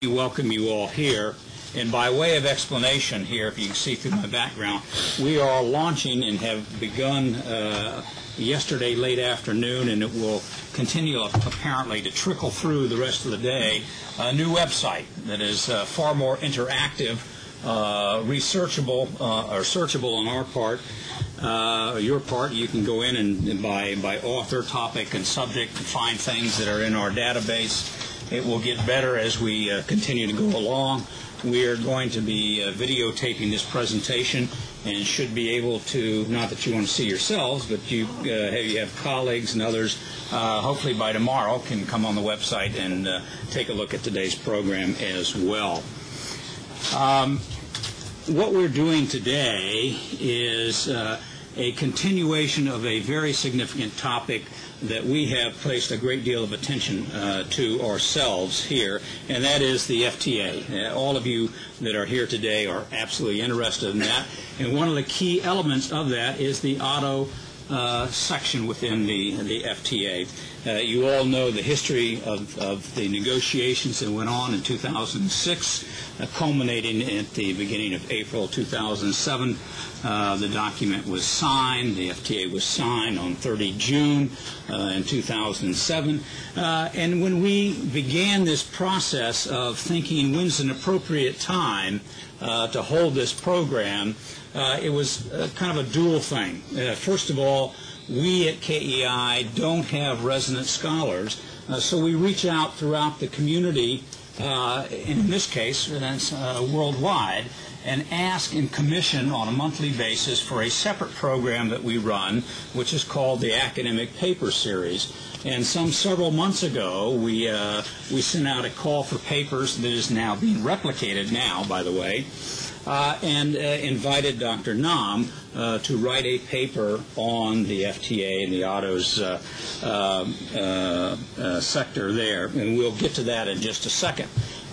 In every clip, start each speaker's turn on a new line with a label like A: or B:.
A: We welcome you all here. And by way of explanation here, if you can see through my background, we are launching and have begun yesterday late afternoon, and it will continue apparently to trickle through the rest of the day, a new website that is far more interactive, researchable or searchable on our part, your part. You can go in and by author, topic, and subject and find things that are in our database. It will get better as we continue to go along. We are going to be videotaping this presentation and should be able to, not that you want to see yourselves, but you have colleagues and others, hopefully by tomorrow, can come on the website and take a look at today's program as well. What we're doing today is a continuation of a very significant topic that we have placed a great deal of attention to ourselves here, and that is the FTA. All of you that are here today are absolutely interested in that, and one of the key elements of that is the auto section within the FTA. You all know the history of the negotiations that went on in 2006, culminating at the beginning of April 2007. The document was signed, the FTA was signed on 30 June in 2007. And when we began this process of thinking when's an appropriate time to hold this program, it was kind of a dual thing. First of all, we at KEI don't have resident scholars, so we reach out throughout the community, in this case, worldwide, and ask and commission on a monthly basis for a separate program that we run, which is called the Academic Paper Series. And several months ago, we sent out a call for papers that is now being replicated now, by the way, and invited Dr. Nam to write a paper on the FTA and the autos sector there, and we'll get to that in just a second.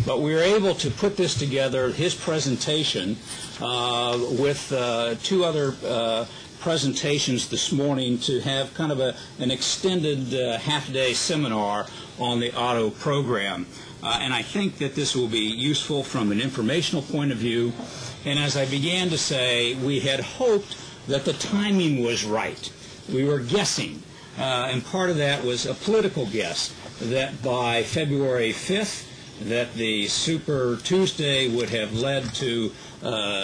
A: But we were able to put this together, his presentation, with two other presentations this morning to have kind of an extended half-day seminar on the auto program. And I think that this will be useful from an informational point of view. And as I began to say, we had hoped that the timing was right. We were guessing, and part of that was a political guess, that by February 5th, that the Super Tuesday would have led to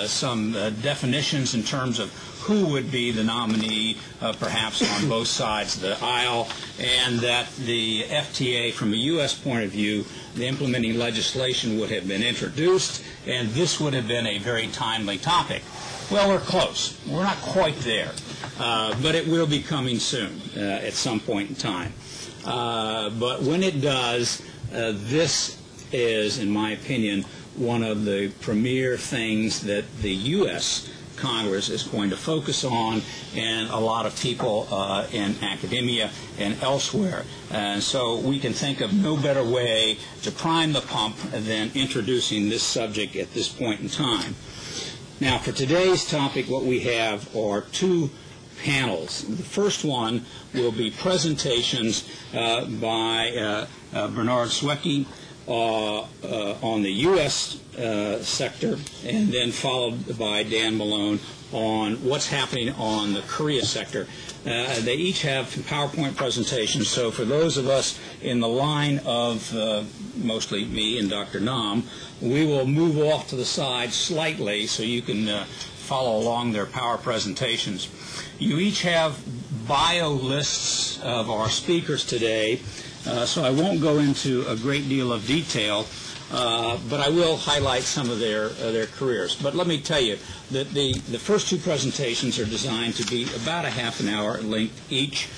A: some definitions in terms of who would be the nominee, perhaps on both sides of the aisle, and that the FTA, from a U.S. point of view, the implementing legislation would have been introduced, and this would have been a very timely topic. Well, we're close. We're not quite there, but it will be coming soon at some point in time. But when it does, this is, in my opinion, one of the premier things that the U.S. Congress is going to focus on, and a lot of people in academia and elsewhere. And so we can think of no better way to prime the pump than introducing this subject at this point in time. Now, for today's topic, what we have are two panels. The first one will be presentations by Bernard Swiecki on the U.S. sector, and then followed by Dan Malone on what's happening on the Korea sector. They each have PowerPoint presentations, so for those of us in the line of mostly me and Dr. Nam, we will move off to the side slightly so you can follow along their power presentations. You each have bio lists of our speakers today, so I won't go into a great deal of detail, but I will highlight some of their careers. But let me tell you that the first two presentations are designed to be about a half an hour length each.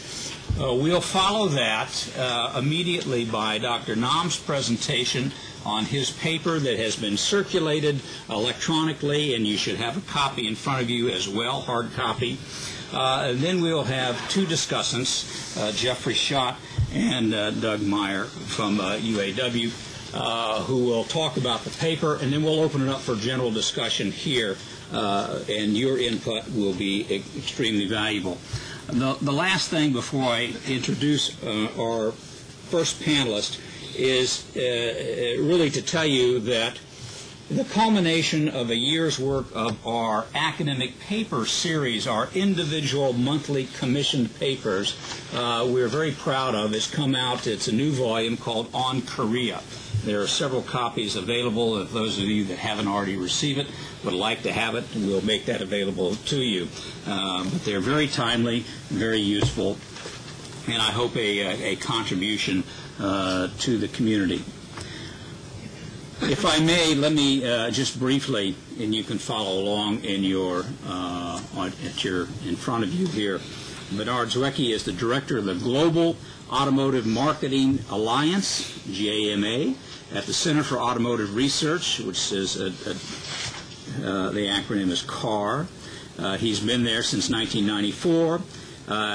A: We'll follow that immediately by Dr. Nam's presentation on his paper that has been circulated electronically, and you should have a copy in front of you as well, hard copy. Then we'll have two discussants, Jeffrey Schott and Doug Meyer from UAW, who will talk about the paper, and then we'll open it up for general discussion here, and your input will be extremely valuable. The last thing before I introduce our first panelist is really to tell you that the culmination of a year's work of our academic paper series, our individual monthly commissioned papers, we're very proud of, has come out. It's a new volume called On Korea. There are several copies available. If those of you that haven't already received it would like to have it, we'll make that available to you. But they're very timely, very useful, and I hope a contribution to the community. If I may, let me just briefly, and you can follow along in your in front of you here. Bernard Swiecki is the director of the Global Automotive Marketing Alliance, GAMA, at the Center for Automotive Research, which is the acronym is KAR. He's been there since 1994.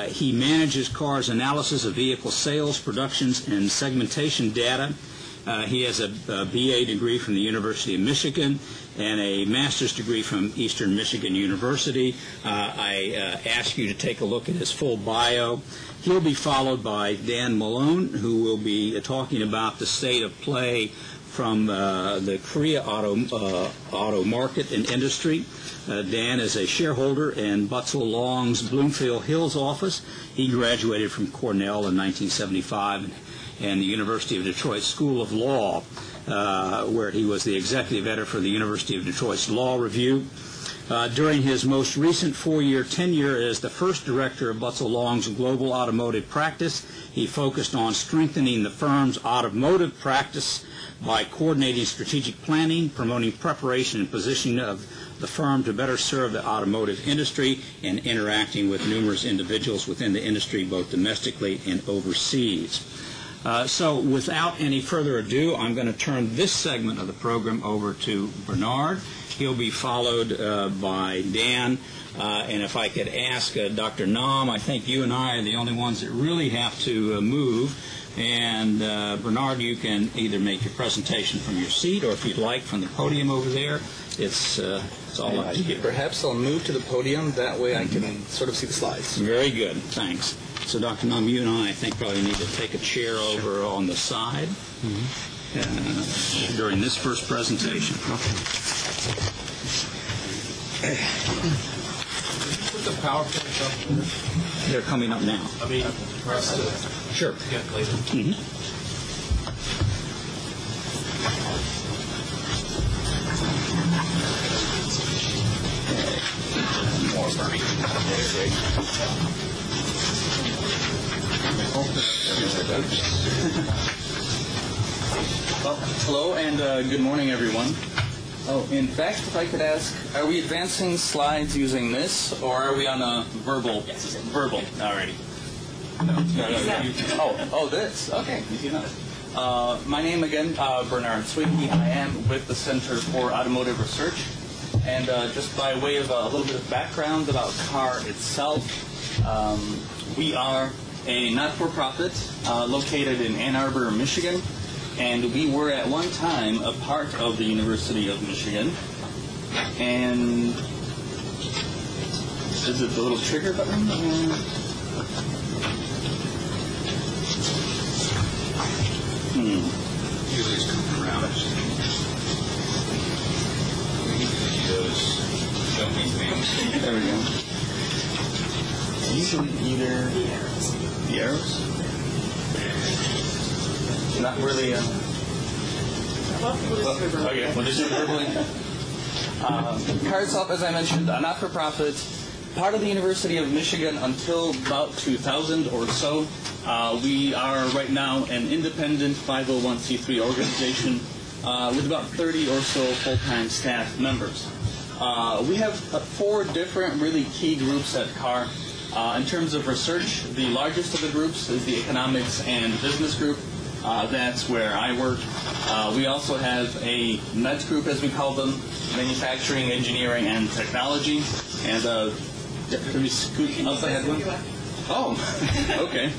A: He manages KAR's analysis of vehicle sales, productions, and segmentation data. He has a BA degree from the University of Michigan and a master's degree from Eastern Michigan University. I ask you to take a look at his full bio. He'll be followed by Dan Malone, who will be talking about the state of play from the Korea auto market and industry. Dan is a shareholder in Butzel Long's Bloomfield Hills office. He graduated from Cornell in 1975 and the University of Detroit School of Law, where he was the executive editor for the University of Detroit's Law Review. During his most recent 4-year tenure as the first director of Butzel Long's global automotive practice, he focused on strengthening the firm's automotive practice by coordinating strategic planning, promoting preparation and positioning of the firm to better serve the automotive industry, and interacting with numerous individuals within the industry, both domestically and overseas. So without any further ado, I'm going to turn this segment of the program over to Bernard. He'll be followed by Dan. And if I could ask Dr. Nam, I think you and I are the only ones that really have to move. And Bernard, you can either make your presentation from your seat, or if you'd like, from the podium over there. It's all up to you.
B: Perhaps I'll move to the podium. That way I can sort of see the slides.
A: Very good. Thanks. So, Dr. Nam, you and I think probably need to take a chair over on the side during this first presentation.
B: Put the PowerPoint up.
A: They're coming up now.
B: I mean,
A: sure.
B: Yeah, later.
A: More for me.
B: Well, hello and good morning, everyone. Oh, in fact, if I could ask, are we advancing slides using this, or are we on a verbal? Yes. Verbal. Alrighty. No. Oh, this. Okay. My name again, Bernard Swiecki. I am with the Center for Automotive Research, and just by way of a little bit of background about KAR itself, we are a not-for-profit located in Ann Arbor, Michigan, and we were at one time a part of the University of Michigan. And is it the little trigger button?
A: Usually it's coming around.
B: There we go. Usually either the arrows. Not really. Okay, well, this is verbally. KAR itself, as I mentioned, a not-for-profit, part of the University of Michigan until about 2000 or so. We are right now an independent 501c3 organization with about 30 or so full-time staff members. We have 4 different really key groups at KAR. In terms of research, the largest of the groups is the Economics and Business Group. That's where I work. We also have a MET group, as we call them, Manufacturing, Engineering, and Technology. And can we scoot outside one? Oh, okay.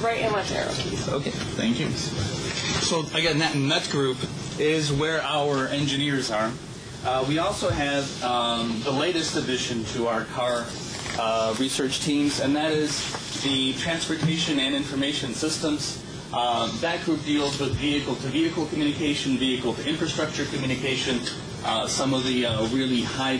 C: Right and left arrow keys.
B: Okay, thank you. So again, that MET group is where our engineers are. We also have the latest addition to our KAR research teams, and that is the transportation and information systems. That group deals with vehicle-to-vehicle communication, vehicle-to-infrastructure communication, some of the really high